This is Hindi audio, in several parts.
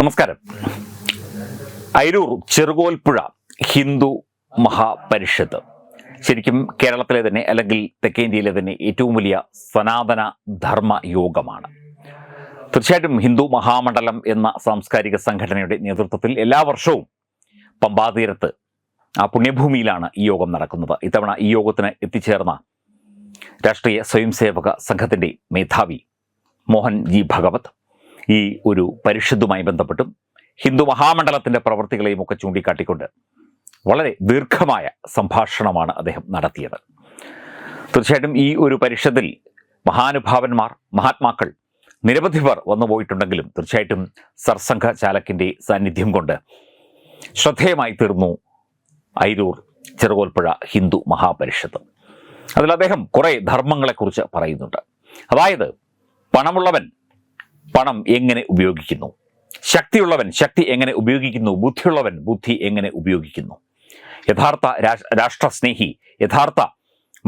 നമസ്കാരം. അയിരൂർ ചെറുകോൽപ്പുഴ ഹിന്ദു മഹാപരിഷത്ത് ശരിക്കും കേരളത്തിലെ തന്നെ അല്ലെങ്കിൽ തെക്കേ ഇന്ത്യയിലെ തന്നെ ഏറ്റവും വലിയ സനാതന ധർമ്മ യോഗമാണ്. തീർച്ചയായിട്ടും ഹിന്ദു മഹാമണ്ഡലം എന്ന സാംസ്കാരിക സംഘടനയുടെ നേതൃത്വത്തിൽ എല്ലാ വർഷവും പമ്പാതീരത്ത് ആ പുണ്യഭൂമിയിലാണ് ഈ യോഗം നടക്കുന്നത്. ഇത്തവണ ഈ യോഗത്തിന് എത്തിച്ചേർന്ന രാഷ്ട്രീയ സ്വയംസേവക സംഘത്തിൻ്റെ മേധാവി മോഹൻ ജി ഭഗവത് ഈ ഒരു പരിഷത്തുമായി ബന്ധപ്പെട്ടും ഹിന്ദു മഹാമണ്ഡലത്തിൻ്റെ പ്രവർത്തികളെയും ഒക്കെ ചൂണ്ടിക്കാട്ടിക്കൊണ്ട് വളരെ ദീർഘമായ സംഭാഷണമാണ് അദ്ദേഹം നടത്തിയത്. തീർച്ചയായിട്ടും ഈ ഒരു പരിഷത്തിൽ മഹാനുഭാവന്മാർ, മഹാത്മാക്കൾ നിരവധി പേർ വന്നുപോയിട്ടുണ്ടെങ്കിലും തീർച്ചയായിട്ടും സർസംഘ ചാലക്കിൻ്റെ സാന്നിധ്യം കൊണ്ട് ശ്രദ്ധേയമായി തീർന്നു അയിരൂർ ചെറുകോൽപ്പുഴ ഹിന്ദു മഹാപരിഷത്ത്. അതിൽ അദ്ദേഹം കുറേ ധർമ്മങ്ങളെക്കുറിച്ച് പറയുന്നുണ്ട്. അതായത് പണമുള്ളവൻ പണം എങ്ങനെ ഉപയോഗിക്കുന്നു, ശക്തിയുള്ളവൻ ശക്തി എങ്ങനെ ഉപയോഗിക്കുന്നു, ബുദ്ധിയുള്ളവൻ ബുദ്ധി എങ്ങനെ ഉപയോഗിക്കുന്നു, യഥാർത്ഥ രാഷ്ട്രസ്നേഹി, യഥാർത്ഥ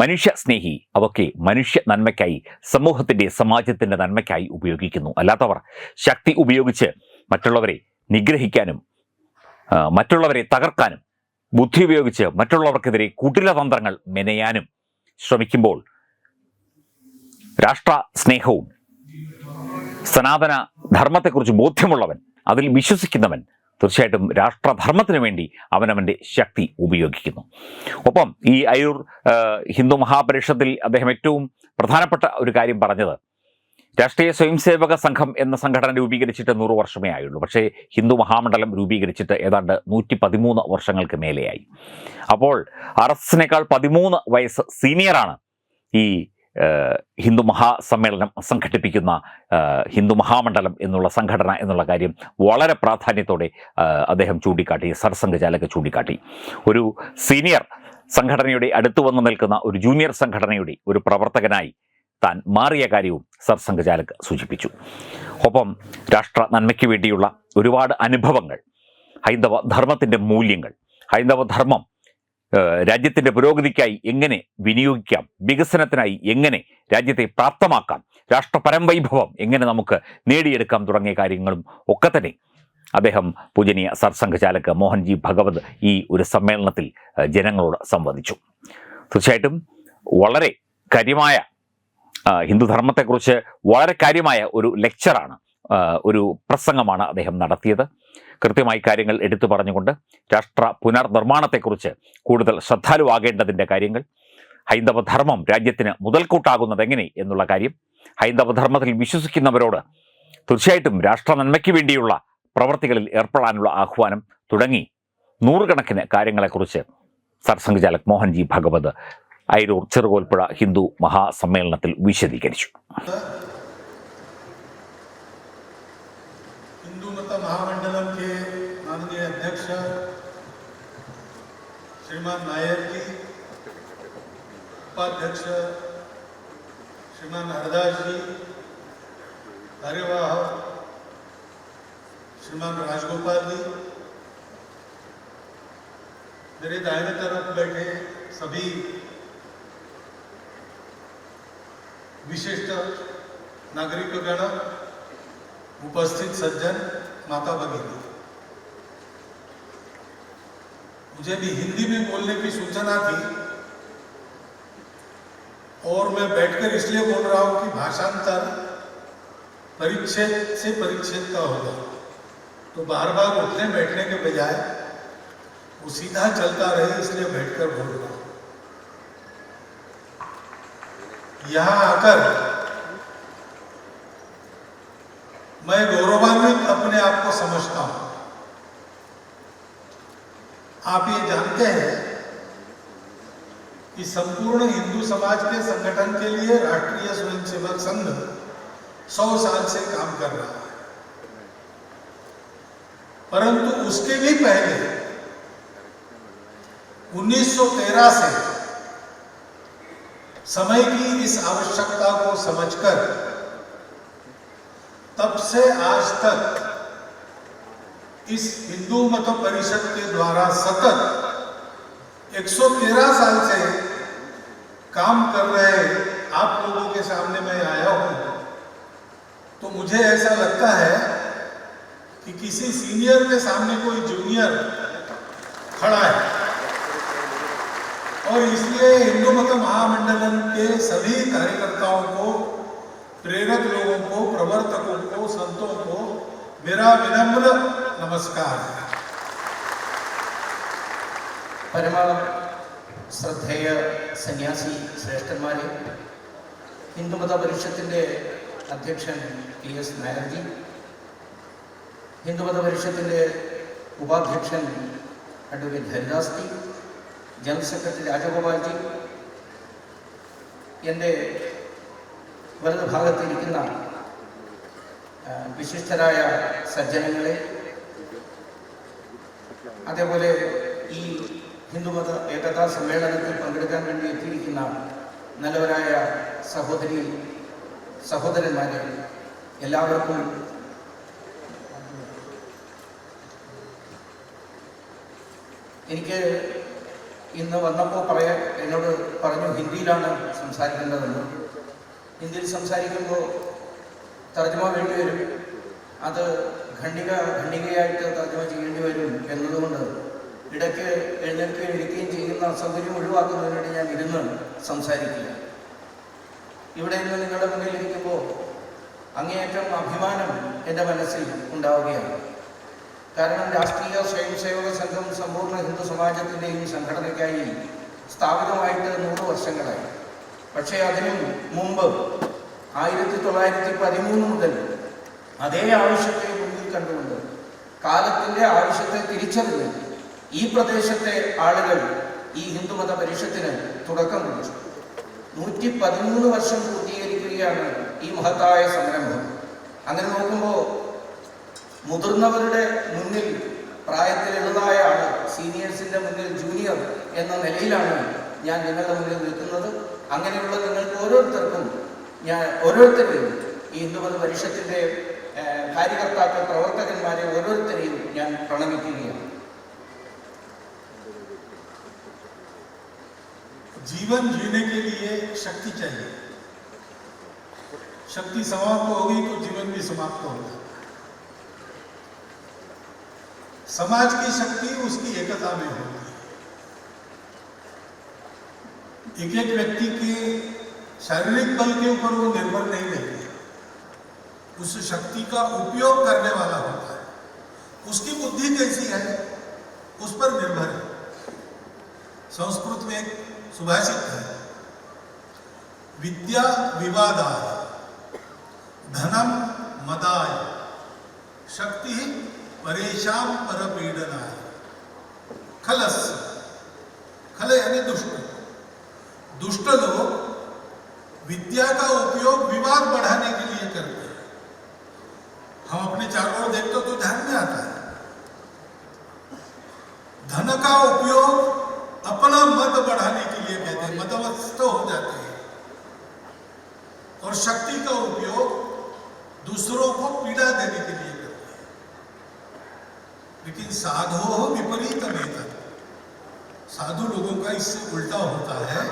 മനുഷ്യ സ്നേഹി അതൊക്കെ മനുഷ്യ നന്മയ്ക്കായി, സമൂഹത്തിൻ്റെ സമാജത്തിൻ്റെ നന്മയ്ക്കായി ഉപയോഗിക്കുന്നു. അല്ലാത്തവർ ശക്തി ഉപയോഗിച്ച് മറ്റുള്ളവരെ നിഗ്രഹിക്കാനും മറ്റുള്ളവരെ തകർക്കാനും ബുദ്ധി ഉപയോഗിച്ച് മറ്റുള്ളവർക്കെതിരെ കുടിലതന്ത്രങ്ങൾ മെനയാനും ശ്രമിക്കുമ്പോൾ രാഷ്ട്ര സ്നേഹവും സനാതന ധർമ്മത്തെക്കുറിച്ച് ബോധ്യമുള്ളവൻ, അതിൽ വിശ്വസിക്കുന്നവൻ തീർച്ചയായിട്ടും രാഷ്ട്രധർമ്മത്തിന് വേണ്ടി അവനവൻ്റെ ശക്തി ഉപയോഗിക്കുന്നു. ഒപ്പം ഈ അയിരൂർ ഹിന്ദു മഹാപരിഷത്തിൽ അദ്ദേഹം ഏറ്റവും പ്രധാനപ്പെട്ട ഒരു കാര്യം പറഞ്ഞത്, രാഷ്ട്രീയ സ്വയംസേവക സംഘം എന്ന സംഘടന രൂപീകരിച്ചിട്ട് 100 വർഷമേ ആയുള്ളൂ. പക്ഷേ ഹിന്ദു മഹാമണ്ഡലം രൂപീകരിച്ചിട്ട് ഏതാണ്ട് 113 വർഷങ്ങൾക്ക് മേലെയായി. അപ്പോൾ RSSനേക്കാൾ 13 വയസ്സ് സീനിയറാണ് ഈ ഹിന്ദു മഹാസമ്മേളനം സംഘടിപ്പിക്കുന്ന ഹിന്ദു മഹാമണ്ഡലം എന്നുള്ള സംഘടന എന്നുള്ള കാര്യം വളരെ പ്രാധാന്യത്തോടെ അദ്ദേഹം ചൂണ്ടിക്കാട്ടി, സർസംഘ ചാലക് ചൂണ്ടിക്കാട്ടി. ഒരു സീനിയർ സംഘടനയുടെ അടുത്ത് വന്നു നിൽക്കുന്ന ഒരു ജൂനിയർ സംഘടനയുടെ ഒരു പ്രവർത്തകനായി താൻ മാറിയ കാര്യവും സർസംഘ ചാലക് സൂചിപ്പിച്ചു. ഒപ്പം രാഷ്ട്ര നന്മയ്ക്ക് വേണ്ടിയുള്ള ഒരുപാട് അനുഭവങ്ങൾ, ഹൈന്ദവ ധർമ്മത്തിൻ്റെ മൂല്യങ്ങൾ, ഹൈന്ദവ ധർമ്മം രാജ്യത്തിൻ്റെ പുരോഗതിക്കായി എങ്ങനെ വിനിയോഗിക്കാം, വികസനത്തിനായി എങ്ങനെ രാജ്യത്തെ പ്രാപ്തമാക്കാം, രാഷ്ട്രപരംവൈഭവം എങ്ങനെ നമുക്ക് നേടിയെടുക്കാം തുടങ്ങിയ കാര്യങ്ങളും ഒക്കെ തന്നെ അദ്ദേഹം പൂജനീയ സർസംഘ ചാലക് മോഹൻ ജി ഭഗവത് ഈ ഒരു സമ്മേളനത്തിൽ ജനങ്ങളോട് സംവദിച്ചു. തീർച്ചയായിട്ടും വളരെ കാര്യമായ ഹിന്ദുധർമ്മത്തെക്കുറിച്ച് വളരെ കാര്യമായ ഒരു ലെക്ചറാണ്, ഒരു പ്രസംഗമാണ് അദ്ദേഹം നടത്തിയത്. കൃത്യമായി കാര്യങ്ങൾ എടുത്തു പറഞ്ഞുകൊണ്ട് രാഷ്ട്ര പുനർനിർമ്മാണത്തെക്കുറിച്ച് കൂടുതൽ ശ്രദ്ധാലുവാകേണ്ടതിൻ്റെ കാര്യങ്ങൾ, ഹൈന്ദവധർമ്മം രാജ്യത്തിന് മുതൽക്കൂട്ടാകുന്നത് എങ്ങനെ എന്നുള്ള കാര്യം, ഹൈന്ദവധർമ്മത്തിൽ വിശ്വസിക്കുന്നവരോട് തീർച്ചയായിട്ടും രാഷ്ട്ര നന്മയ്ക്ക് വേണ്ടിയുള്ള പ്രവർത്തികളിൽ ഏർപ്പെടാനുള്ള ആഹ്വാനം തുടങ്ങി നൂറുകണക്കിന് കാര്യങ്ങളെക്കുറിച്ച് സർസംഘ ചാലക് മോഹൻ ജി ഭഗവത് അയിരൂർ ചെറുകോൽപ്പുഴ ഹിന്ദു മഹാസമ്മേളനത്തിൽ വിശദീകരിച്ചു. हिंदू मत महामंडलम के माननीय अध्यक्ष श्रीमान नायर जी, उपाध्यक्ष श्रीमान हरदास जी, कार्यवाह श्रीमान राजगोपाल जी, मेरे दाहिने तरफ बैठे सभी विशिष्ट नागरिकगण, उपस्थित सज्जन, माता भगिनी, मुझे भी हिंदी में बोलने की सूचना थी और मैं बैठकर इसलिए बोल रहा हूं कि भाषांतर परिच्छेद से परिच्छेद का होगा, तो बार बार उठने बैठने के बजाय वो सीधा चलता रहे, इसलिए बैठकर बोल रहा हूं। यहां आकर मैं गौरवान्वित अपने आप को समझता हूं। आप ये जानते हैं कि संपूर्ण हिंदू समाज के संगठन के लिए राष्ट्रीय स्वयंसेवक संघ 100 साल से काम कर रहा है, परंतु उसके भी पहले 1913 से समय की इस आवश्यकता को समझकर तब से आज तक इस हिंदू मत परिषद के द्वारा सतत 113 साल से काम कर रहे आप लोगों के सामने मैं आया हूं, तो मुझे ऐसा लगता है कि किसी सीनियर के सामने कोई जूनियर खड़ा है, और इसलिए हिंदू मत महामंडलम के सभी कार्यकर्ताओं को, प्रेरक लोगों को, प्रवर्तकों को, संतों को मेरा विनम्र नमस्कार है। പരമ ശ്രദ്ധേയ സന്യാസി ശ്രേഷ്ഠന്മാരെ, ഹിന്ദുമത പരിഷത്തിൻ്റെ അധ്യക്ഷൻ TS നായർജി, ഹിന്ദുമത പരിഷത്തിൻ്റെ ഉപാധ്യക്ഷൻ advocate Haridas ji, general secretary Rajagopalji, എൻ്റെ വലതു ഭാഗത്തിരിക്കുന്ന വിശിഷ്ടരായ സജ്ജനങ്ങളെ, അതേപോലെ ഈ ഹിന്ദുമത ഏകതാ സമ്മേളനത്തിൽ പങ്കെടുക്കാൻ വേണ്ടി എത്തിയിരിക്കുന്ന നല്ലവരായ സഹോദരന്മാരെ, എല്ലാവർക്കും എനിക്ക് ഇന്ന് വന്നപ്പോൾ എന്നോട് പറഞ്ഞു ഹിന്ദിയിലാണ് സംസാരിക്കേണ്ടതെന്ന്. ഹിന്ദിയിൽ സംസാരിക്കുമ്പോൾ തർജ്ജമ വേണ്ടി വരും, അത് ഖണ്ഡികയായിട്ട് തർജ്ജമ ചെയ്യേണ്ടി വരും എന്നതുകൊണ്ട് ഇടയ്ക്ക് എഴുന്നേൽക്കുകയും ഇരിക്കുകയും ചെയ്യുന്ന അസൗകര്യം ഒഴിവാക്കുന്നതിന് വേണ്ടി ഞാൻ ഇരുന്ന് സംസാരിക്കുക. ഇവിടെ നിന്ന് നിങ്ങളുടെ മുന്നിലിരിക്കുമ്പോൾ അങ്ങേയറ്റം അഭിമാനം എൻ്റെ മനസ്സിൽ ഉണ്ടാവുകയാണ്. കാരണം രാഷ്ട്രീയ സ്വയംസേവക സംഘം സമ്പൂർണ്ണ ഹിന്ദു സമാജത്തിൻ്റെയും സംഘടനയ്ക്കായി സ്ഥാപിതമായിട്ട് 100 വർഷങ്ങളായി. പക്ഷേ അതിനും മുമ്പ് 1913 മുതൽ അതേ ആവശ്യത്തെ മുന്നിൽ കണ്ടുകൊണ്ട് കാലത്തിൻ്റെ ആവശ്യത്തെ തിരിച്ചറിഞ്ഞ് ഈ പ്രദേശത്തെ ആളുകൾ ഈ ഹിന്ദുമത പരിഷത്തിന് തുടക്കം കുറിച്ചു. 113 വർഷം പൂർത്തീകരിക്കുകയാണ് ഈ മഹത്തായ സംരംഭം. അങ്ങനെ നോക്കുമ്പോൾ മുതിർന്നവരുടെ മുന്നിൽ പ്രായത്തിൽ എളുതായ ആള്, സീനിയേഴ്സിൻ്റെ മുന്നിൽ ജൂനിയർ എന്ന നിലയിലാണ് ഞാൻ നിങ്ങളുടെ മുന്നിൽ നിൽക്കുന്നത്. അങ്ങനെയുള്ള നിങ്ങൾക്ക് ഓരോരുത്തരെയും ഈ ഹിന്ദുമത പരിഷത്തിൻ്റെ കാര്യകർത്താക്കൾ, പ്രവർത്തകന്മാരെ ഓരോരുത്തരെയും ഞാൻ പ്രണമിക്കുകയാണ്. जीवन जीने के लिए शक्ति चाहिए। शक्ति समाप्त होगी तो जीवन भी समाप्त होगा। समाज की शक्ति उसकी एकता में होती है। एक व्यक्ति के शारीरिक बल के ऊपर वो निर्भर नहीं रहती, उस शक्ति का उपयोग करने वाला होता है। उसकी बुद्धि कैसी है उस पर निर्भर है। संस्कृत में एक सुभाषित है, विद्या विवादाय, धनम मदाय, शक्ति परेशान परपीडनाय। खलस, खल यानी दुष्ट। दुष्ट लोग विद्या का उपयोग विवाद बढ़ाने के लिए करते हैं। हम अपने चारों ओर देखते तो ध्यान में आता है। धन का उपयोग अपना मत बढ़ाने के लिए कहते हैं, मतवस्त हो जाते हैं। और शक्ति का उपयोग दूसरों को पीड़ा देने के लिए करते हैं। लेकिन साधो विपरीत नेता, साधु लोगों का इससे उल्टा होता है।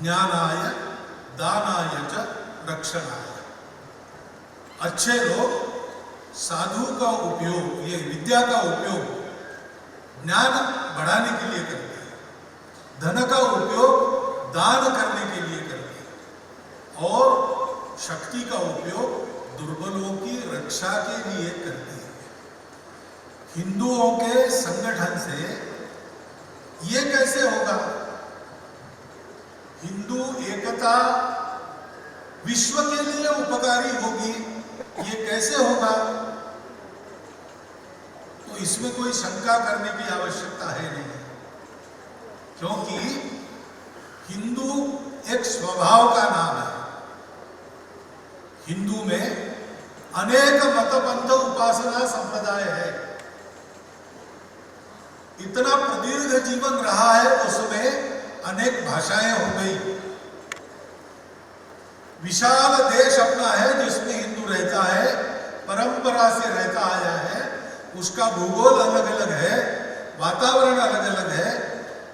ज्ञानाय दानाय च रक्षणाय। अच्छे लोग साधु का उपयोग, ये विद्या का उपयोग ज्ञान बढ़ाने के लिए करते हैं, धन का उपयोग दान करने के लिए करते हैं, और शक्ति का उपयोग दुर्बलों की रक्षा के लिए करते हैं। हिंदुओं के संगठन से ये कैसे होगा? हिंदू एकता विश्व के लिए उपकारी होगी, ये कैसे होगा? तो इसमें कोई शंका करने की आवश्यकता है नहीं, क्योंकि हिंदू एक स्वभाव का नाम है। हिंदू में अनेक मतपंथ उपासना संप्रदाय है। इतना प्रदीर्घ जीवन रहा है, उसमें अनेक भाषाएं हो गई। विशाल देश अपना है जिसमें हिंदू रहता है, परंपरा से रहता आया है। उसका भूगोल अलग अलग है, वातावरण अलग अलग है,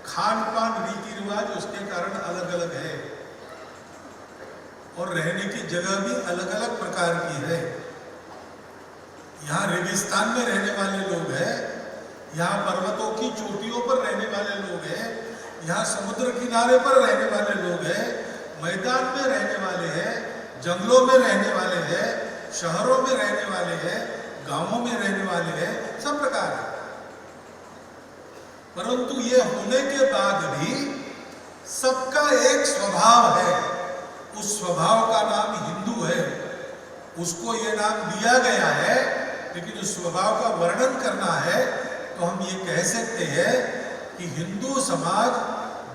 खान पान रीति रिवाज उसके कारण अलग अलग है, और रहने की जगह भी अलग अलग प्रकार की है। यहाँ रेगिस्तान में रहने वाले लोग हैं, यहाँ पर्वतों की चोटियों पर रहने वाले लोग हैं, यहाँ समुद्र किनारे पर रहने वाले लोग हैं, मैदान में रहने वाले हैं, जंगलों में रहने वाले हैं, शहरों में रहने वाले हैं, गांवों में रहने वाले हैं, सब प्रकार है। परंतु ये होने के बाद भी सबका एक स्वभाव है, उस स्वभाव का नाम हिंदू है। उसको ये नाम दिया गया है, लेकिन उस स्वभाव का वर्णन करना है तो हम ये कह सकते हैं कि हिंदू समाज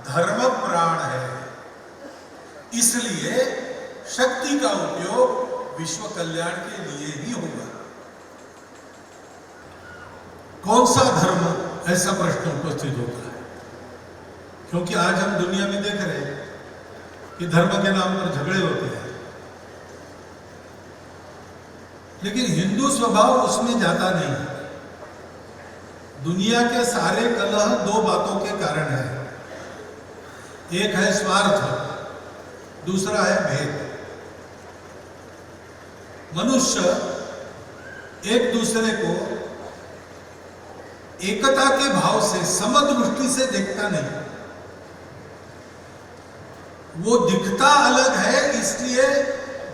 धर्म प्राण है। इसलिए शक्ति का उपयोग विश्व कल्याण के लिए ही होगा। कौन सा धर्म, ऐसा प्रश्न उपस्थित होता है, क्योंकि आज हम दुनिया में देख रहे हैं कि धर्म के नाम पर झगड़े होते हैं, लेकिन हिंदू स्वभाव उसमें जाता नहीं है। दुनिया के सारे कलह दो बातों के कारण है, एक है स्वार्थ, दूसरा है भेद। मनुष्य एक दूसरे को एकता के भाव से, समदृष्टि से देखता नहीं। वो दिखता अलग है, इसलिए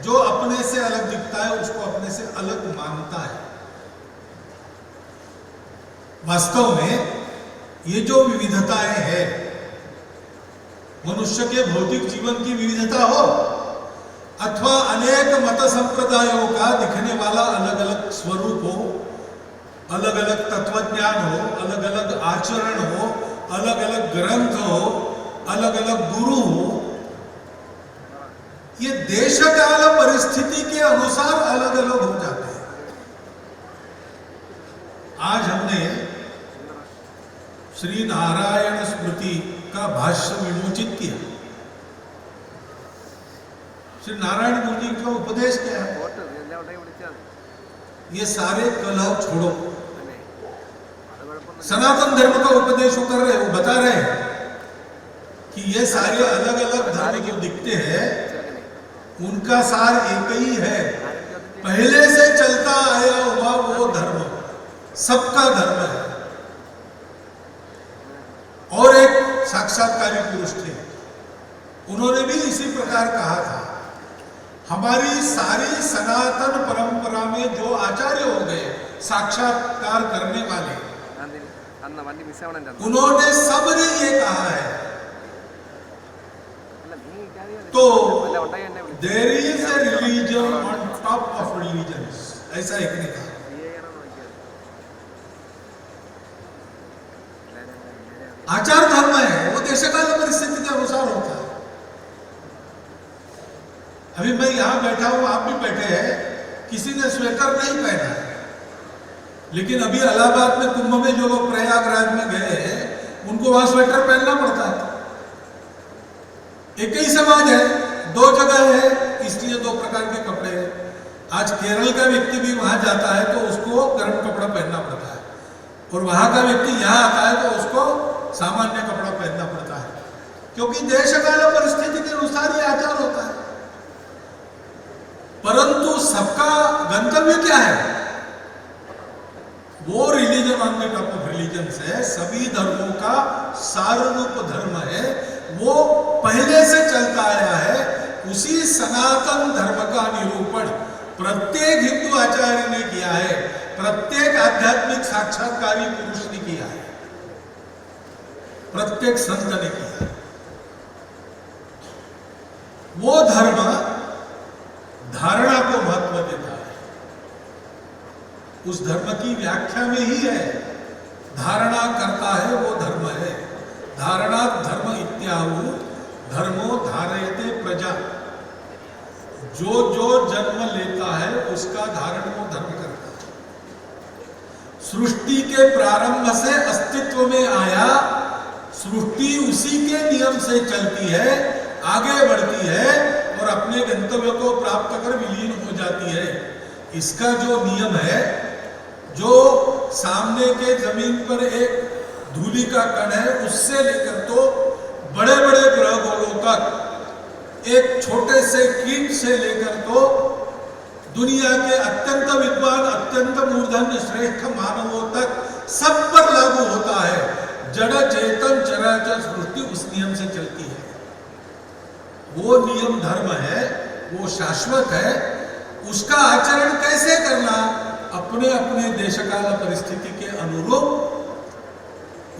जो अपने से अलग दिखता है उसको अपने से अलग मानता है। वास्तव में ये जो विविधताएं हैं, मनुष्य के भौतिक जीवन की विविधता हो अथवा अनेक मत संप्रदायों का दिखने वाला अलग अलग स्वरूप हो, अलग अलग तत्वज्ञान हो, अलग अलग आचरण हो, अलग अलग ग्रंथ हो, अलग अलग गुरु हो, ये देश काल परिस्थिति के अनुसार अलग अलग हो जाते हैं। आज हमने श्री नारायण स्मृति का भाष्य विमोचित किया। श्री नारायण गुरु जी का उपदेश क्या है? ये सारे कलह छोड़ो। सनातन धर्म का उपदेश वो कर रहे हैं, वो बता रहे हैं कि ये सारे अलग अलग धर्म जो दिखते हैं उनका सार एक ही है, पहले से चलता आया हुआ वो धर्म सबका धर्म है। और एक साक्षात्कारी पुरुष थे, उन्होंने भी इसी प्रकार कहा था, हमारी सारी सनातन परंपरा में जो आचार्य हो गए साक्षात्कार करने वाले, उन्होंने सबने ये कहा है, तो there is a religion on top of religions, ऐसा एक ने कहा। आचार धर्म है, वो देशकाल परिस्थिति के अनुसार होता है। अभी मैं यहां बैठा हूं, आप भी बैठे हैं, किसी ने स्वेटर नहीं पहना है, लेकिन अभी इलाहाबाद में कुंभ में जो लोग प्रयागराज में गए हैं उनको वहां स्वेटर पहनना पड़ता है। एक ही समाज है, दो जगह है, इसलिए दो प्रकार के कपड़े हैं। आज केरल का व्यक्ति भी वहां जाता है तो उसको गर्म कपड़ा पहनना पड़ता है, और वहां का व्यक्ति यहां आता है तो उसको सामान्य कपड़ा पहनना पड़ता है, क्योंकि देश काल परिस्थिति के अनुसार ये आचार होता है। परंतु सबका गंतव्य क्या है? वो religion on the top of religions है, सभी धर्मों का साररूप धर्म है, वो पहले से चलता आया है। उसी सनातन धर्म का निरूपण प्रत्येक हिंदू आचार्य ने किया है, प्रत्येक आध्यात्मिक साक्षात्कारी पुरुष ने किया है, प्रत्येक संत ने किया है। वो धर्म धारणा को महत्व देता है, उस धर्म की व्याख्या में ही है, धारणा करता है वो धर्म है। धारणा धर्म इत्याहु धर्मो धारयते प्रजा, जो जो जन्म लेता है उसका धारण वो धर्म करता है। सृष्टि के प्रारंभ से अस्तित्व में आया, सृष्टि उसी के नियम से चलती है, आगे बढ़ती है और अपने गंतव्य को प्राप्त कर विलीन हो जाती है। इसका जो नियम है, जो सामने के जमीन पर एक धूलि का कण है, उससे लेकर तो बड़े बड़े ग्रह गोलों तक, एक छोटे से कीट से लेकर तो दुनिया के अत्यंत विद्वान, अत्यंत मूर्धन्य, श्रेष्ठ मानवों तक सब पर लागू होता है। जड़ चेतन चराचर सृष्टि उस नियम से चलती है। वो नियम धर्म है, वो शाश्वत है। उसका आचरण कैसे करना, अपने अपने देशकाल परिस्थिति के अनुरूप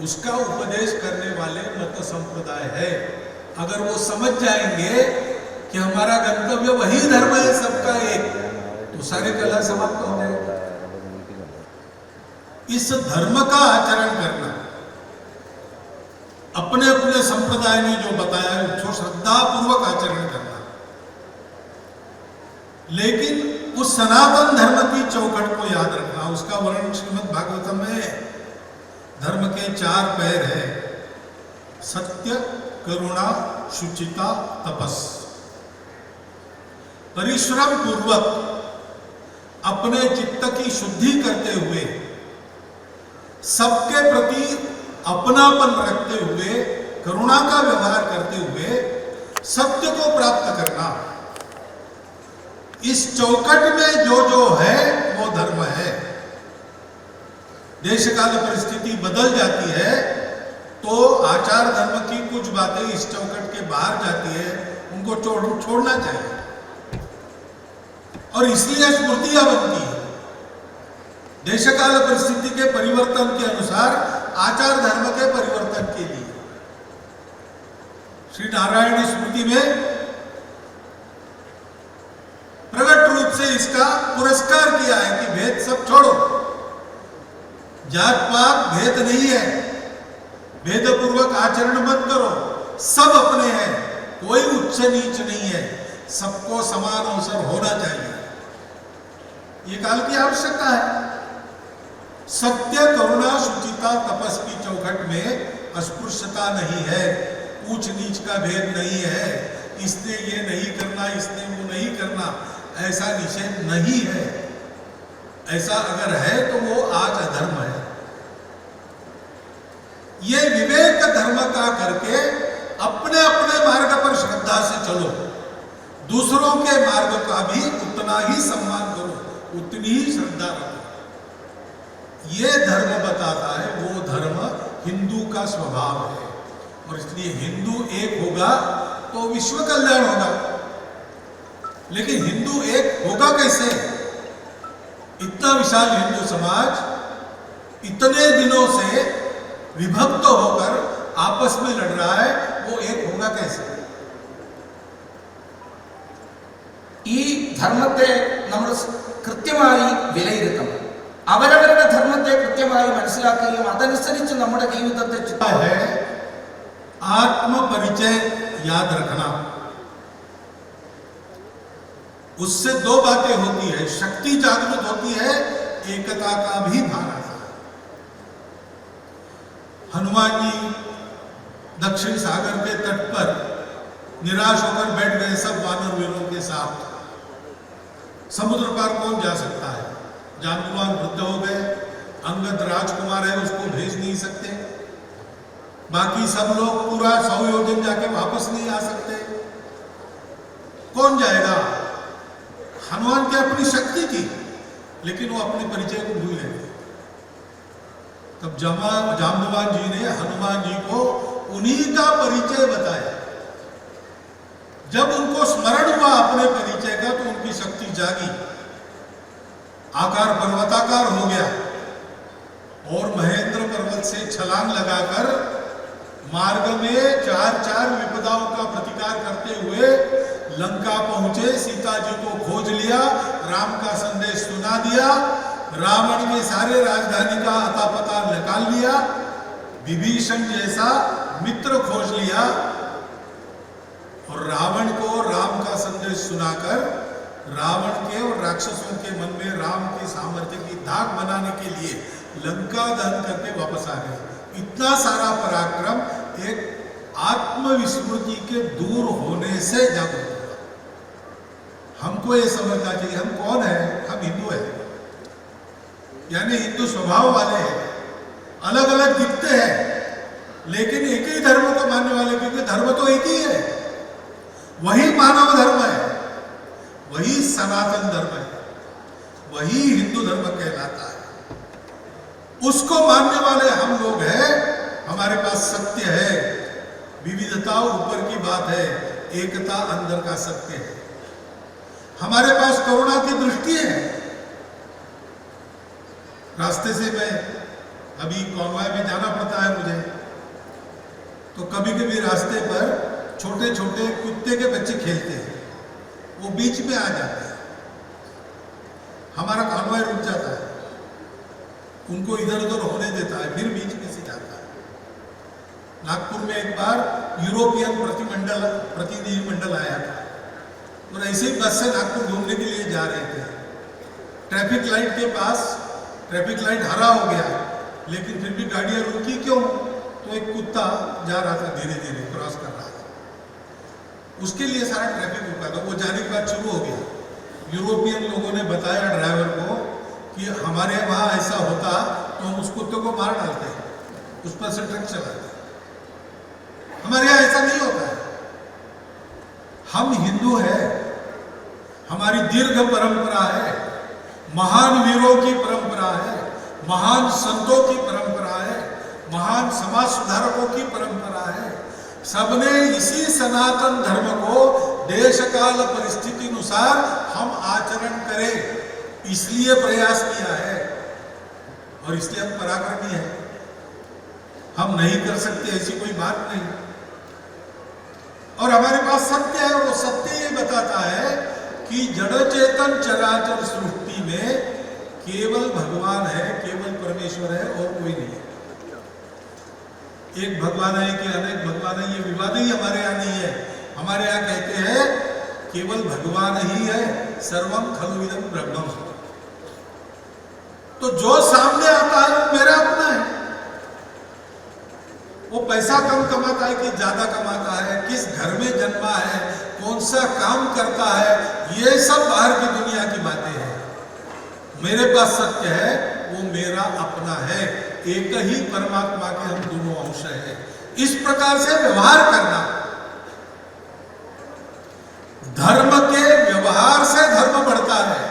उसका उपदेश करने वाले मत संप्रदाय है। अगर वो समझ जाएंगे कि हमारा गंतव्य वही धर्म है सबका एक, तो सारे कलह समाप्त हो जाएगा। इस धर्म का आचरण करना, अपने अपने संप्रदाय ने जो बताया उसको श्रद्धा पूर्वक आचरण करना, लेकिन उस सनातन धर्म की चौखट को याद रखना। उसका वर्णन श्रीमद् भागवतम में है। धर्म के 4 पैर है: सत्य, करुणा, शुचिता, तपस। परिश्रम पूर्वक अपने चित्त की शुद्धि करते हुए, सबके प्रति अपनापन रखते हुए, करुणा का व्यवहार करते हुए सत्य को प्राप्त करना। इस चौखट में जो जो है वो धर्म है। देश काल परिस्थिति बदल जाती है तो आचार धर्म की कुछ बातें इस चौखट के बाहर जाती है, उनको छोड़ना चाहिए। और इसलिए स्मृतियां बनती है। देश काल परिस्थिति के परिवर्तन के अनुसार आचार धर्म के परिवर्तन के लिए श्री नारायण स्मृति में प्रकट रूप से इसका पुरस्कार किया है कि भेद सब छोड़ो। जात पात भेद नहीं है, भेद पूर्वक आचरण मत करो, सब अपने हैं, कोई उच्च नीच नहीं है, सबको समान अवसर होना चाहिए। ये काल की आवश्यकता है। सत्य, करुणा, शुचिता, तपस की चौखट में अस्पृश्यता नहीं है, ऊंच नीच का भेद नहीं है, इसने ये नहीं करना, इसने वो नहीं करना, ऐसा निषेध नहीं है। ऐसा अगर है तो वो आज अधर्म है। ये विवेक धर्म का करके अपने अपने मार्ग पर श्रद्धा से चलो, दूसरों के मार्ग का भी उतना ही सम्मान करो, उतनी ही श्रद्धा रखो। ये धर्म बताता है, वो धर्म हिंदू का स्वभाव है। और इसलिए हिंदू एक होगा तो विश्व कल्याण होगा। लेकिन हिंदू एक होगा कैसे? इतना विशाल हिंदू समाज इतने दिनों से विभक्त होकर आपस में लड़ रहा है, वो एक होगा कैसे? ഈ ധർമ്മത്തെ നമ്മൾ കൃത്യമായി വിലയിരുത്തണം. അവരവരുടെ ധർമ്മത്തെ കൃത്യമായി മനസ്സിലാക്കുകയും അതനുസരിച്ച് നമ്മുടെ ജീവിതത്തെ है आत्म परिचय याद रखना। उससे 2 बातें होती है, शक्ति जागृत होती है, एकता का भी भान आता है। हनुमान जी दक्षिण सागर के तट पर निराश होकर बैठ गए सब वानर वीरों के साथ। समुद्र पार कौन जा सकता है? जाम्बुवान वृद्ध हो गए, अंगद राजकुमार है, उसको भेज नहीं सकते, बाकी सब लोग पूरा 100 योजन जाके वापस नहीं आ सकते, कौन जाएगा? हनुमान की अपनी शक्ति थी, लेकिन वो अपने परिचय को भूल गए। तब जाम्बुवान जी ने हनुमान जी को उन्हीं का परिचय बताया। जब उनको स्मरण हुआ अपने परिचय का तो उनकी शक्ति जागी, आकार पर्वताकार हो गया और महेंद्र पर्वत से छलांग लगाकर मार्ग में 4 विपदाओं का प्रतिकार करते हुए लंका पहुंचे, सीता जी को खोज लिया, राम का संदेश सुना दिया, रावण के सारे राजधानी का अता पता निकाल लिया, विभीषण जैसा मित्र खोज लिया और रावण को राम का संदेश सुनाकर रावण के और राक्षसों के मन में राम के सामर्थ्य की दाग बनाने के लिए लंका दहन करके वापस आ गए। इतना सारा पराक्रम एक आत्मविस्मृति के दूर होने से जागृत हुआ। हमको ये समझना चाहिए हम कौन है? हम हिंदू हैं, यानी हिंदू स्वभाव वाले हैं, अलग अलग दिखते हैं लेकिन एक ही धर्म को मानने वाले, क्योंकि धर्म तो एक ही है, वही मानव धर्म है, वही सनातन धर्म है। वही हिंदू धर्म कहलाता है। उसको मानने वाले हम लोग हैं। हमारे पास सत्य है, विविधता ऊपर की बात है, एकता अंदर का सत्य है। हमारे पास करुणा की दृष्टि है। रास्ते से मैं अभी कॉन्वॉय में जाना पड़ता है मुझे, तो कभी कभी रास्ते पर छोटे छोटे कुत्ते के बच्चे खेलते हैं, वो बीच में आ जाते हैं, हमारा कॉन्वॉय रुक जाता है, उनको इधर उधर होने देता है, फिर बीच में से जाता है। नागपुर में एक बार यूरोपियन प्रतिनिधि मंडल आया था, और ऐसे ही बस से नागपुर घूमने के लिए जा रहे थे। ट्रैफिक लाइट के पास ट्रैफिक लाइट हरा हो गया, लेकिन फिर भी गाड़ियां रुकी क्यों? तो एक कुत्ता जा रहा था, धीरे धीरे क्रॉस कर रहा था, उसके लिए सारा ट्रैफिक रुका था। वो जाने के बाद शुरू हो गया। यूरोपियन लोगों ने बताया ड्राइवर को कि हमारे वहाँ ऐसा होता तो हम उस कुत्ते को मार डालते हैं, उस पर से ट्रक चलाते हैं। हमारे यहाँ ऐसा नहीं होता है। हम हिंदू हैं, हमारी दीर्घ परंपरा है, महान वीरों की परंपरा है, महान संतों की परंपरा है, महान समाज सुधारकों की परंपरा है। सबने इसी सनातन धर्म को देश काल परिस्थिति अनुसार हम आचरण करें इसलिए प्रयास किया है, और इसलिए हम पराक्रमी हैं। हम नहीं कर सकते ऐसी कोई बात नहीं। और हमारे पास सत्य है, और वो सत्य ये बताता है कि जड़ चेतन चराचर सृष्टि में केवल भगवान है, केवल परमेश्वर है, और कोई नहीं है। एक भगवान है कि अनेक भगवान है, ये विवाद ही हमारे यहाँ नहीं है। हमारे यहाँ कहते हैं केवल भगवान ही है, सर्वम खलु इदं ब्रह्मम। तो जो सामने आता है वो मेरा अपना है। वो पैसा कम कमाता है कि ज्यादा कमाता है, किस घर में जन्मा है, कौन सा काम करता है, ये सब बाहर की दुनिया की बातें हैं। मेरे पास सत्य है, वो मेरा अपना है। एक ही परमात्मा के हम दोनों अंश हैं। इस प्रकार से व्यवहार करना, धर्म के व्यवहार से धर्म बढ़ता है,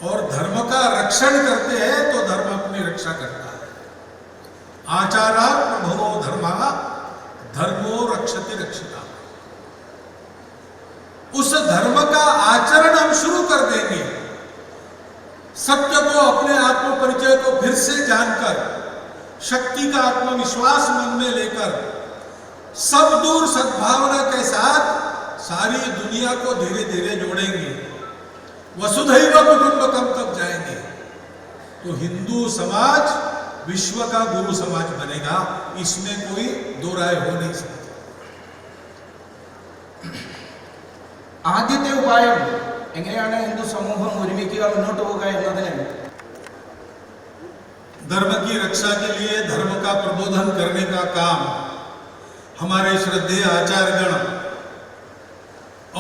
और धर्म का रक्षण करते हैं तो धर्म अपनी रक्षा करता है। आचारा प्रभवो धर्मा धर्मो रक्षति रक्षिता। उस धर्म का आचरण हम शुरू कर देंगे, सत्य को, अपने आत्म परिचय को फिर से जानकर, शक्ति का आत्मविश्वास मन में लेकर, सब दूर सद्भावना के साथ सारी दुनिया को धीरे धीरे जोड़ेंगे, वसुधैव कुटुंबकम तक जाएंगे, तो हिंदू समाज विश्व का गुरु समाज बनेगा। इसमें कोई दो राय हो नहीं सकती। ആദ്യത്തെ ഉപായം എങ്ങനെയാണ് ഹിന്ദു സമൂഹം ഒരുമിക്കുക, മുന്നോട്ട് പോവുക എന്നതിന് धर्म की रक्षा के लिए धर्म का प्रबोधन करने का काम हमारे श्रद्धेय आचार्यगण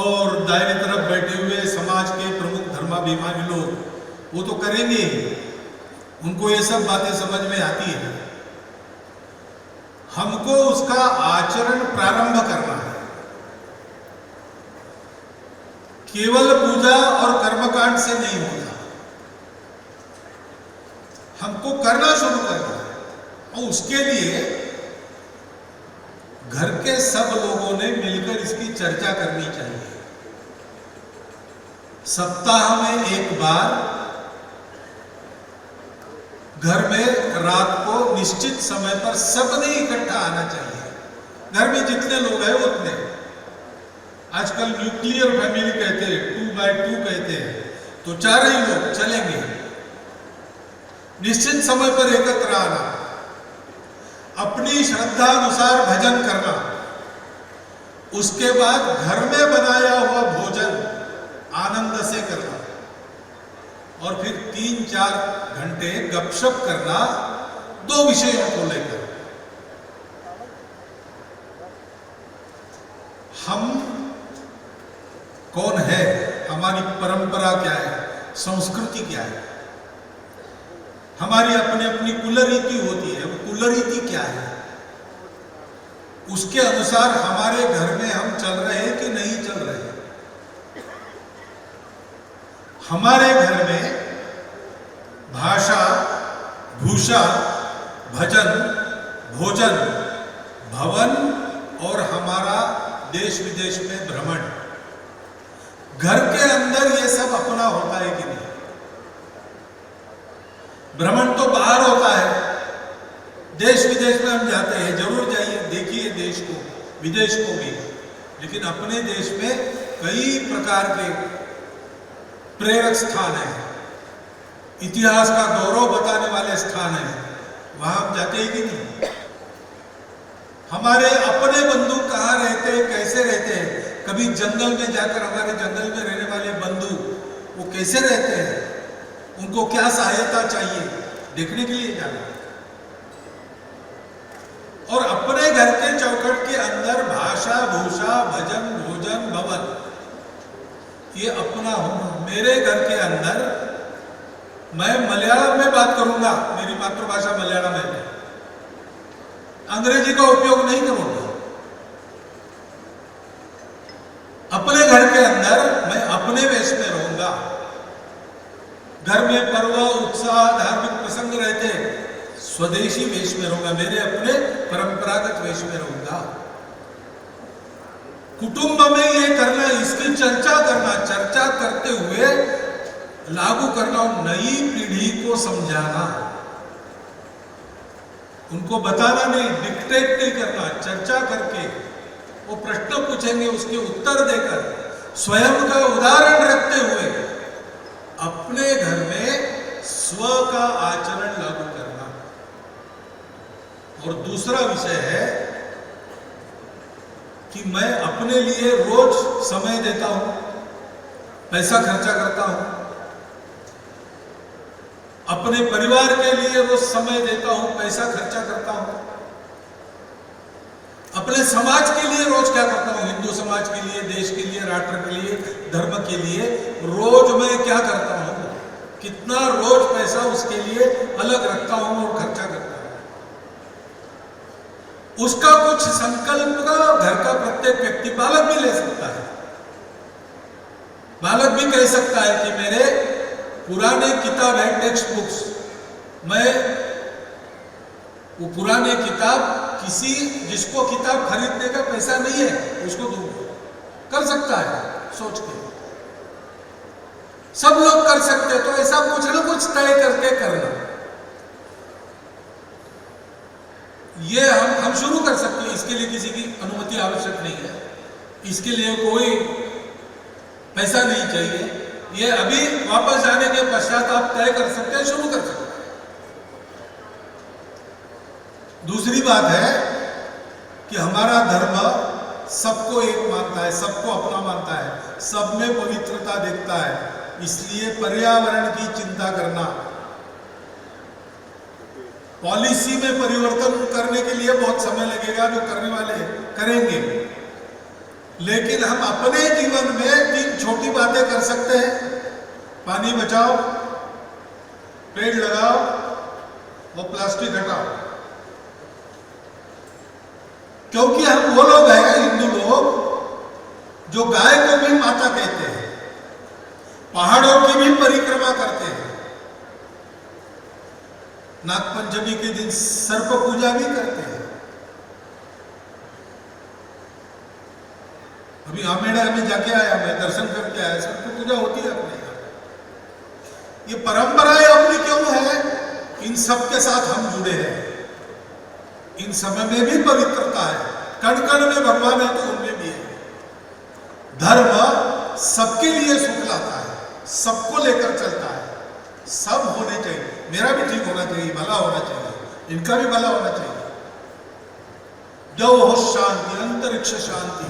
और दाहिने तरफ बैठे हुए समाज के प्रमुख धर्माभिमानी लोग वो तो करेंगे ही। उनको ये सब बातें समझ में आती है। हमको उसका आचरण प्रारंभ करना है। केवल पूजा और कर्मकांड से नहीं होता, हमको करना शुरू करना है। और उसके लिए घर के सब लोगों ने मिलकर इसकी चर्चा करनी चाहिए। सप्ताह में एक बार घर में रात को निश्चित समय पर सबने इकट्ठा आना चाहिए। घर में जितने लोग हैं उतने। आजकल न्यूक्लियर फैमिली कहते हैं, 2x2 कहते हैं, तो 4 ही लोग चलेंगे। निश्चित समय पर एकत्र आना, अपनी श्रद्धा अनुसार भजन करना, उसके बाद घर में बनाया हुआ भोजन आनंद से करना, और फिर 3-4 घंटे गपशप करना 2 विषयों को लेकर। हम कौन है, हमारी परंपरा क्या है, संस्कृति क्या है। हमारी अपनी अपनी कुलरीति होती है। वो कुलरीति क्या है, उसके अनुसार हमारे घर में हम चल रहे हैं कि नहीं चल रहे हैं। हमारे घर में भूषा, भजन, भोजन, भवन और हमारा देश विदेश में भ्रमण। घर के अंदर ये सब अपना होता है कि नहीं? भ्रमण तो बाहर होता है, देश विदेश में हम जाते हैं, जरूर जाइए, देखिए देश को, विदेश को भी, लेकिन अपने देश में कई प्रकार के प्रेरक स्थान है, इतिहास का गौरव बताने वाले स्थान है, वहां हम जाते ही कि नहीं? हमारे अपने बंधु कहाँ रहते हैं, कैसे रहते हैं? कभी जंगल में जाकर हमारे जंगल में रहने वाले बंधु वो कैसे रहते हैं, उनको क्या सहायता चाहिए, देखने के लिए जाना। और अपने घर के चौखट के अंदर भाषा, भूषा, भजन, भोजन, भवन, ये अपना होना। मेरे घर के अंदर मैं मलयालम में बात करूंगा, मेरी मातृभाषा मलयालम है, अंग्रेजी का उपयोग नहीं करूंगा। अपने घर के अंदर मैं अपने वेश में रहूंगा। घर में पर्व, उत्साह, धार्मिक प्रसंग रहते, स्वदेशी वेश में रहूंगा, मेरे अपने परंपरागत वेश में रहूंगा। कुटुंब में ये करना, इसकी चर्चा करना, चर्चा करते हुए लागू करना, नई पीढ़ी को समझाना, उनको बताना नहीं, डिक्टेट नहीं करना, चर्चा करके वो प्रश्न पूछेंगे, उसके उत्तर देकर स्वयं का उदाहरण रखते हुए अपने घर में स्व का आचरण लागू करना। और दूसरा विषय है कि मैं अपने लिए रोज समय देता हूं, पैसा खर्चा करता हूं, अपने परिवार के लिए रोज समय देता हूं, पैसा खर्चा करता हूं, अपने समाज के लिए रोज क्या करता हूं, हिंदू समाज के लिए, देश के लिए, राष्ट्र के लिए, धर्म के लिए रोज मैं क्या करता हूं, कितना रोज पैसा उसके लिए अलग रखता हूं और खर्चा करता हूं। उसका कुछ संकल्प का घर का प्रत्येक व्यक्ति, बालक भी ले सकता है, बालक भी कह सकता है कि मेरे पुराने किताब है, टेक्स्ट बुक्स, मैं वो पुराने किताब किसी जिसको किताब खरीदने का पैसा नहीं है उसको दूंगा, कर सकता है सोच के। सब लोग कर सकते, तो ऐसा कुछ ना कुछ तय करके करना, ये हम शुरू कर सकते हैं। इसके लिए किसी की अनुमति आवश्यक नहीं है, इसके लिए कोई पैसा नहीं चाहिए, ये अभी वापस जाने के पश्चात आप तय कर सकते हैं, शुरू कर सकते हैं। दूसरी बात है कि हमारा धर्म सबको एक मानता है, सबको अपना मानता है, सब में पवित्रता देखता है, इसलिए पर्यावरण की चिंता करना, पॉलिसी में परिवर्तन करने के लिए बहुत समय लगेगा, जो करने वाले करेंगे, लेकिन हम अपने जीवन में 3 छोटी बातें कर सकते हैं। पानी बचाओ, पेड़ लगाओ और प्लास्टिक हटाओ। क्योंकि हम वो लोग हैं, हिंदू लोग, जो गाय को भी माता कहते हैं, पहाड़ों की भी परिक्रमा करते हैं, नागपंचमी के दिन सर्प पूजा भी करते हैं। अभी आमेड़ा में जाके आया, मैं दर्शन करके आया, सर्प पूजा होती है अपने यहाँ। ये परंपराएं अपनी क्यों है? इन सब के साथ हम जुड़े हैं, इन समय में भी पवित्रता है, कण कण में भगवान है तो उनमें भी है। धर्म सबके लिए सुख लाता है, सबको लेकर चलता है, सब होने चाहिए, मेरा भी ठीक होना चाहिए, भला होना चाहिए, इनका भी भला होना चाहिए। जो हो शांति, अंतरिक्ष शांति,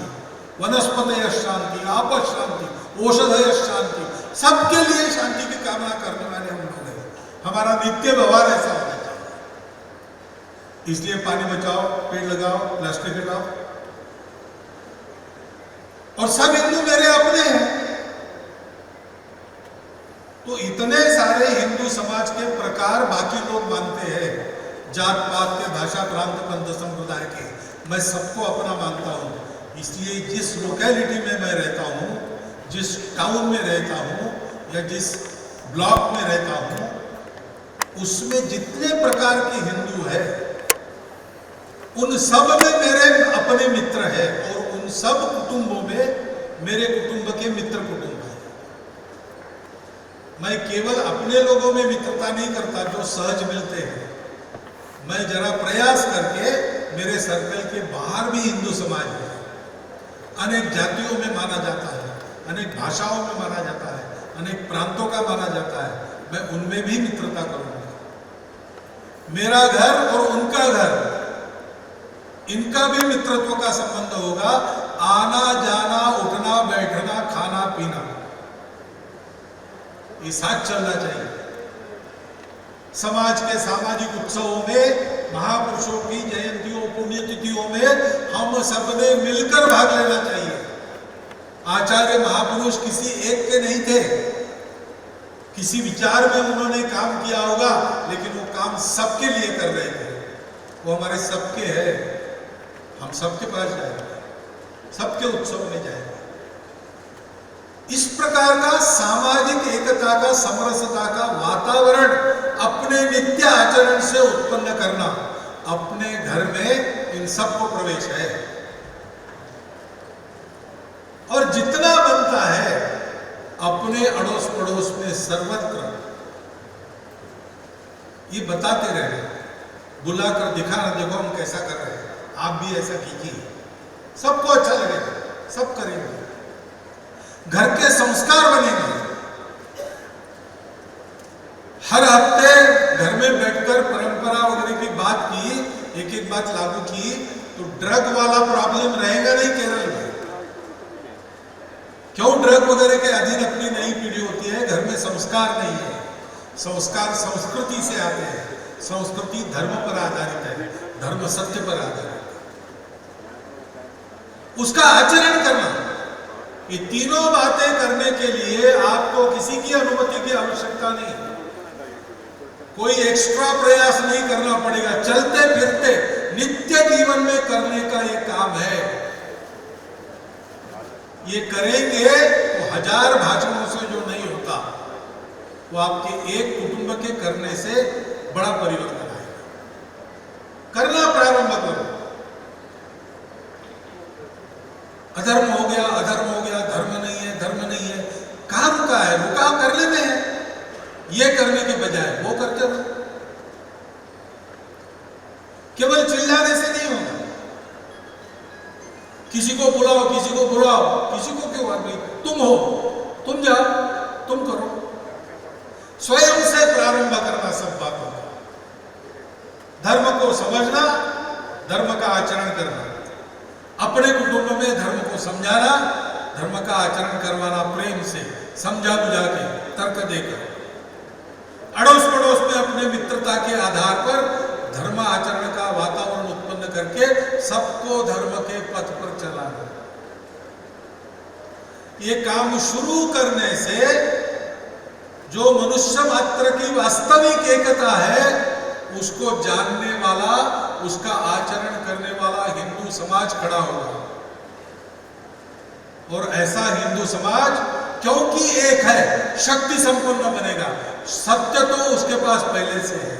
वनस्पतय शांति, आपस शांति, औषधय शांति, सबके लिए शांति की कामना करने वाले हम लोग हैं। हमारा नित्य व्यवहार ऐसा होना चाहिए। इसलिए पानी बचाओ, पेड़ लगाओ, प्लास्टिक हटाओ। और सब हिंदू मेरे अपने हैं। तो इतने सारे हिंदू समाज के प्रकार बाकी लोग मानते हैं, जात पात के, भाषा, प्रांत, पंथ, संप्रदाय के, मैं सबको अपना मानता हूं। इसलिए जिस लोकेलिटी में मैं रहता हूं, जिस टाउन में रहता हूं या जिस ब्लॉक में रहता हूं, उसमें जितने प्रकार के हिंदू है उन सब में मेरे अपने मित्र है और उन सब कुटुंबों में मेरे कुटुंब के मित्र कुटुंब है। मैं केवल अपने लोगों में मित्रता नहीं करता जो सहज मिलते हैं, मैं जरा प्रयास करके मेरे सर्कल के बाहर भी हिंदू समाज है, अनेक जातियों में माना जाता है, अनेक भाषाओं में माना जाता है, अनेक प्रांतों का माना जाता है, मैं उनमें भी मित्रता करूंगा। मेरा घर और उनका घर, इनका भी मित्रत्व का संबंध होगा। आना जाना, उठना बैठना, खाना पीना, ये साथ चलना चाहिए। समाज के सामाजिक उत्सवों में, महापुरुषों की जयंतियों, पुण्यतिथियों में हम सबने मिलकर भाग लेना चाहिए। आचार्य महापुरुष किसी एक के नहीं थे, किसी विचार में उन्होंने काम किया होगा, लेकिन वो काम सबके लिए कर रहे थे। वो हमारे सबके है, हम सबके पास जाएंगे, सबके उत्सव में जाएंगे। इस प्रकार का सामाजिक एकता का, समरसता का वातावरण अपने नित्य आचरण से उत्पन्न करना, अपने घर में इन सबको प्रवेश है। और जितना बनता है अपने अड़ोस पड़ोस में सर्वत्र ये बताते रहे, बुलाकर दिखाना, देखो हम कैसा कर रहे हैं, आप भी ऐसा कीजिए, सबको अच्छा लगेगा, सब करेंगे, घर के संस्कार बनेंगे। हर हफ्ते घर में बैठकर परंपरा वगैरह की बात की, एक एक बात लागू की, तो ड्रग वाला प्रॉब्लम रहेगा नहीं केरल में। क्यों? ड्रग वगैरह के अधीन अपनी नई पीढ़ी होती है, घर में संस्कार नहीं है। संस्कार संस्कृति से आते हैं, संस्कृति धर्म पर आधारित है, धर्म सत्य पर आधारित है। उसका आचरण करना, ये तीनों बातें करने के लिए आपको किसी की अनुमति की आवश्यकता नहीं, कोई एक्स्ट्रा प्रयास नहीं करना पड़ेगा। चलते फिरते नित्य जीवन में करने का ये काम है। ये करेंगे तो हजार भाषणों से जो नहीं होता, वो आपके एक कुटुंब के करने से बड़ा परिवर्तन आएगा। करना प्रारंभ करो। अधर्म हो गया, अधर्म हो गया, धर्म नहीं है, धर्म नहीं है, कहां रुका है? रुका करने में है। ये करने के बजाय वो करते रहो। केवल चिल्लाने से नहीं होगा। किसी को बुलाओ, किसी को बुलाओ, किसी को क्यों? भाई तुम हो, तुम जाओ, तुम करो। स्वयं से प्रारंभ करना सब बातों का। धर्म को समझना, धर्म का आचरण करना, अपने कुटुंब में धर्म को समझाना, धर्म का आचरण करवाना, प्रेम से समझा बुझा के, तर्क देकर, अड़ोस पड़ोस में अपने मित्रता के आधार पर धर्म आचरण का वातावरण उत्पन्न करके सबको धर्म के पथ पर चलाना। ये काम शुरू करने से जो मनुष्य मात्र की वास्तविक एकता है, उसको जानने वाला, उसका आचरण करने वाला हिंदू समाज खड़ा होगा। और ऐसा हिंदू समाज क्योंकि एक है, शक्ति संपन्न बनेगा। सत्य तो उसके पास पहले से है।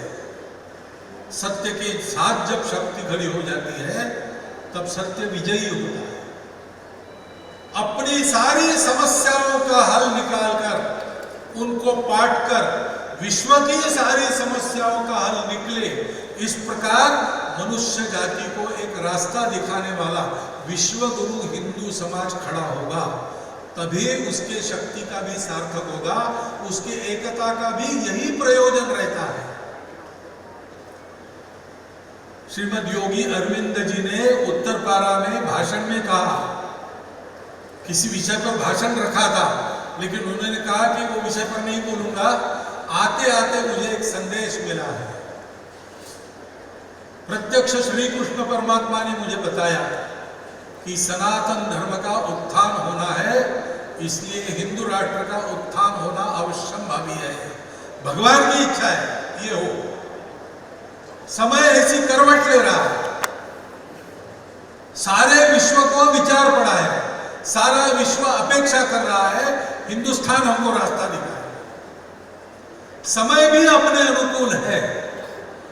सत्य के साथ जब शक्ति खड़ी हो जाती है, तब सत्य विजयी होता है। अपनी सारी समस्याओं का हल निकालकर, उनको पाटकर विश्व की सारी समस्याओं का हल निकले, इस प्रकार मनुष्य जाति को एक रास्ता दिखाने वाला विश्व गुरु हिंदू समाज खड़ा होगा। तभी उसके शक्ति का भी सार्थक होगा, उसके एकता का भी यही प्रयोजन रहता है। श्रीमद् योगी अरविंद जी ने उत्तरपारा में भाषण में कहा, किसी विषय पर भाषण रखा था, लेकिन उन्होंने कहा कि वो विषय पर नहीं बोलूंगा, आते आते मुझे एक संदेश मिला है। प्रत्यक्ष श्री कृष्ण परमात्मा ने मुझे बताया कि सनातन धर्म का उत्थान होना है, इसलिए हिंदू राष्ट्र का उत्थान होना अवश्यंभावी है। भगवान की इच्छा है ये हो। समय ऐसी करवट ले रहा है, सारे विश्व को विचार पड़ा है, सारा विश्व अपेक्षा कर रहा है हिंदुस्तान हमको रास्ता दिखाए। समय भी अपने अनुकूल है,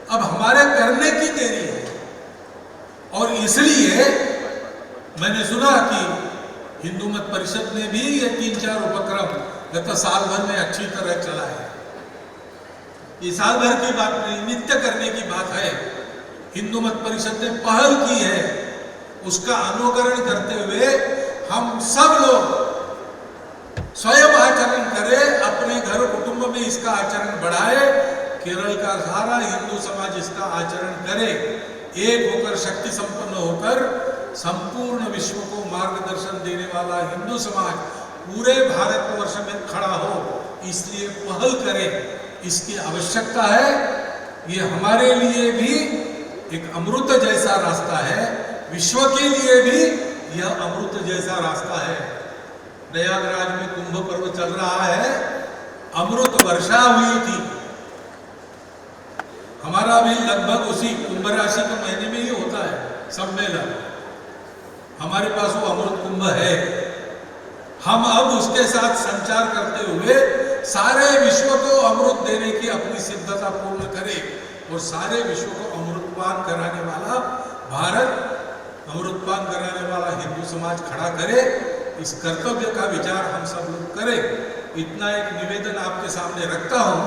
अब हमारे करने की देरी है। और इसलिए मैंने सुना कि हिंदू मत परिषद ने भी ये 3-4 उपक्रम गत साल भर में अच्छी तरह चलाए। ये साल भर की बात नहीं, नित्य करने की बात है। हिंदू मत परिषद ने पहल की है, उसका अनुकरण करते हुए हम सब लोग स्वयं आचरण करें, अपने घर कुटुंब में इसका आचरण बढ़ाए, केरल का सारा हिंदू समाज इसका आचरण करे, एक होकर शक्ति संपन्न होकर संपूर्ण विश्व को मार्गदर्शन देने वाला हिंदू समाज पूरे भारतवर्ष में खड़ा हो, इसलिए पहल करें। इसकी आवश्यकता है। ये हमारे लिए भी एक अमृत जैसा रास्ता है, विश्व के लिए भी यह अमृत जैसा रास्ता है। प्रयागराज में कुंभ पर्व चल रहा है, अमृत वर्षा हुई थी। हमारा भी लगभग उसी कुंभ राशि के महीने में ही होता है सम्मेलन। हमारे पास वो अमृत कुंभ है। हम अब उसके साथ संचार करते हुए सारे विश्व को अमृत देने की अपनी सिद्धता पूर्ण करें और सारे विश्व को अमृतपान कराने वाला भारत, अमृतपान कराने वाला हिंदू समाज खड़ा करे। इस कर्तव्य का विचार हम सब लोग करें। इतना एक निवेदन आपके सामने रखता हूँ।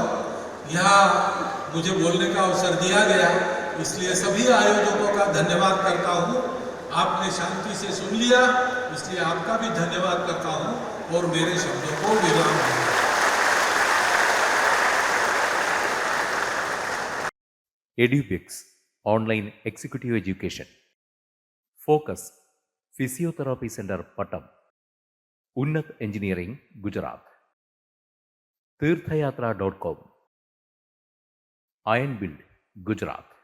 यहाँ मुझे बोलने का अवसर दिया गया, इसलिए सभी आयोजकों का धन्यवाद करता हूँ। आपने शांति से सुन लिया, इसलिए आपका भी धन्यवाद करता हूँ और मेरे शब्दों को विराम दूंगा। EduPix Online Executive Education. Focus Physiotherapy Center Pattam. Unnat Engineering Gujarat. Tirthayatra.com. Iron Build Gujarat.